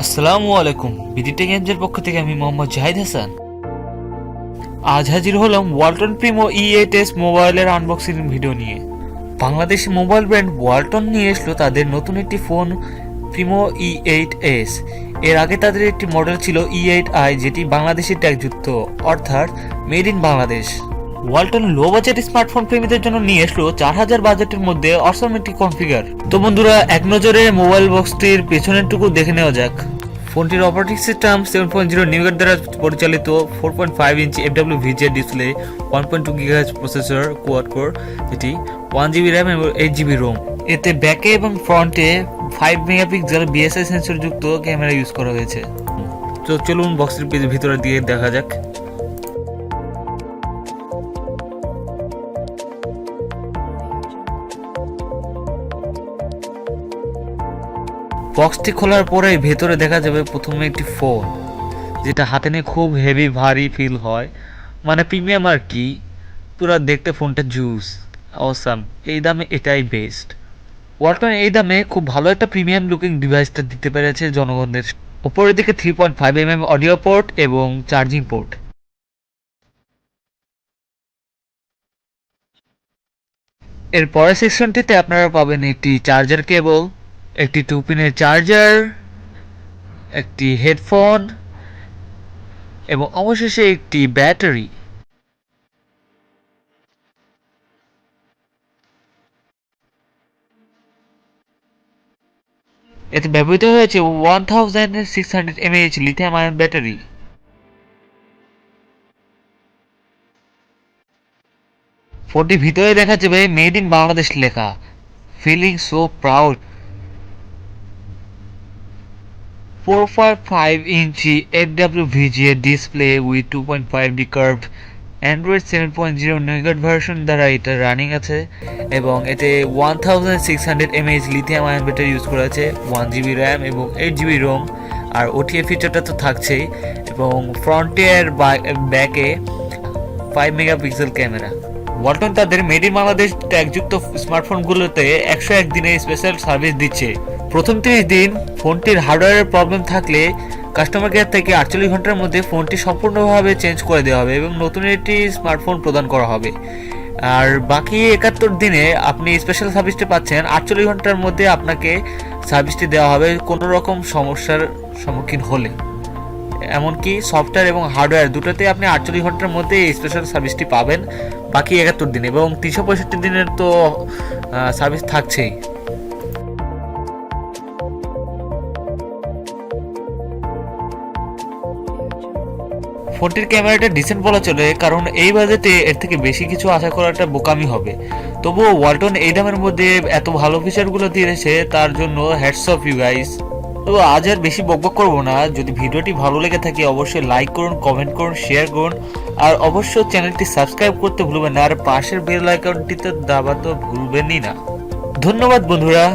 আসসালামু আলাইকুম। বিডিটেক এনজের পক্ষ থেকে আমি মোহাম্মদ জাহিদ হাসান। আজ হাজির হলাম ওয়ালটন প্রিমো E8s মোবাইলের আনবক্সিং ভিডিও নিয়ে। বাংলাদেশি মোবাইল ব্র্যান্ড ওয়ালটন নিয়ে এসলো তাদের নতুন একটি ফোন প্রিমো E8s। এর আগে তাদের একটি মডেল ছিল E8i, যেটি বাংলাদেশি ট্যাগযুক্ত, অর্থাৎ made in Bangladesh. Walton low budget smartphone প্রেমীদের জন্য নিয়ে এসলো 4000 বাজেটের মধ্যে অসম একটি কনফিগার। তো বন্ধুরা, এক নজরে মোবাইল বক্সটির পেছনের টুকু দেখে নেওয়া যাক। ফোনটির অপারেটিং সিস্টেম 7.0 নিউগেট দ্বারা পরিচালিত 4.5 ইঞ্চি FWVGA display, 1.2 GHz processor quad core, যেটি 1GB র্যাম এবং 8GB রোম। এতে ব্যাকে এবং ফ্রন্টে 5 মেগাপিক্সেল BSI সেন্সর যুক্ত ক্যামেরা ইউজ করা হয়েছে। তো চলুন বক্সের ভিতরে দিয়ে দেখা যাক। বক্সটি খোলার পরে ভেতরে দেখা যাবে প্রথমে একটি ফোন, যেটা হাতে নিয়ে খুব হেভি ভারী ফিল হয়, মানে প্রিমিয়াম আর কি। পুরো দেখতে ফোনটা জুস অসাম। এই দামে এটাই বেস্ট। ওয়ালটন এই দামে খুব ভালো একটা প্রিমিয়াম লুকিং ডিভাইসটা দিতে পেরেছে জনগণদের। উপরের দিকে 3.5mm অডিও পোর্ট এবং চার্জিং পোর্ট। এর পরের সেকশনটিতে আপনারা পাবেন একটি চার্জার কেবল, একটি 2 পিনের চার্জার, একটি হেডফোন এবং অবশেষে একটি ব্যাটারি। এতে ব্যবহৃত হয়েছে 1600 mAh লিথিয়াম আয়ন ব্যাটারি। ফোনটির ভিতরে দেখা যাবে মেড ইন বাংলাদেশ লেখা। Feeling so proud. 4.5 ইঞ্চি FWVGA display with 2.5D curved Android 7.0 Nougat version দ্বারা এটা রানিং আছে, এবং এতে 1600 mAh lithium ion battery use করা আছে, 1GB র্যাম এবং 8GB রোম। আর OTA ফিচারটা তো থাকছেই, এবং ফ্রন্টে আর ব্যাকে 5 মেগাপিক্সেল ক্যামেরা। ওয়ালটন তাদের মেড ইন বাংলাদেশ ট্যাগযুক্ত স্মার্টফোনগুলোতে 101 দিনের স্পেশাল সার্ভিস দিচ্ছে। প্রথম 30 দিন ফোনটির হার্ডওয়্যারের প্রবলেম থাকলে কাস্টমার কেয়ার থেকে 48 ঘন্টার মধ্যে ফোনটি সম্পূর্ণভাবে চেঞ্জ করে দেওয়া হবে এবং নতুন একটি স্মার্টফোন প্রদান করা হবে। আর বাকি 71 দিনে আপনি স্পেশাল সার্ভিসটি পাচ্ছেন। 48 ঘন্টার মধ্যে আপনাকে সার্ভিসটি দেওয়া হবে কোনো রকম সমস্যার সম্মুখীন হলে। এমনকি সফটওয়্যার এবং হার্ডওয়্যার দুটোতে আপনি 48 ঘন্টার মধ্যে এই স্পেশাল সার্ভিসটি পাবেন বাকি 71 দিন, এবং 365 দিনের তো সার্ভিস থাকছেই। ফোনটির ক্যামেরাটা ডিসেন্ট বলা চলে, কারণ এই বাজেটে এর থেকে বেশি কিছু আশা করাটা বোকামি হবে। তবুও ওয়ালটন এই দামের মধ্যে এত ভালো ফিচারগুলো দিয়েছে, তার জন্য হ্যাটস অফ ইউ গাইস। তো আজ আর বেশি বকবক করবো না। যদি ভিডিওটি ভালো লেগে থাকে অবশ্যই লাইক করুন, কমেন্ট করুন, শেয়ার করুন, আর অবশ্যই চ্যানেলটি সাবস্ক্রাইব করতে ভুলবেন না, আর পাশের বেল আইকনটিতে দাবাতে ভুলবেনই না। ধন্যবাদ বন্ধুরা।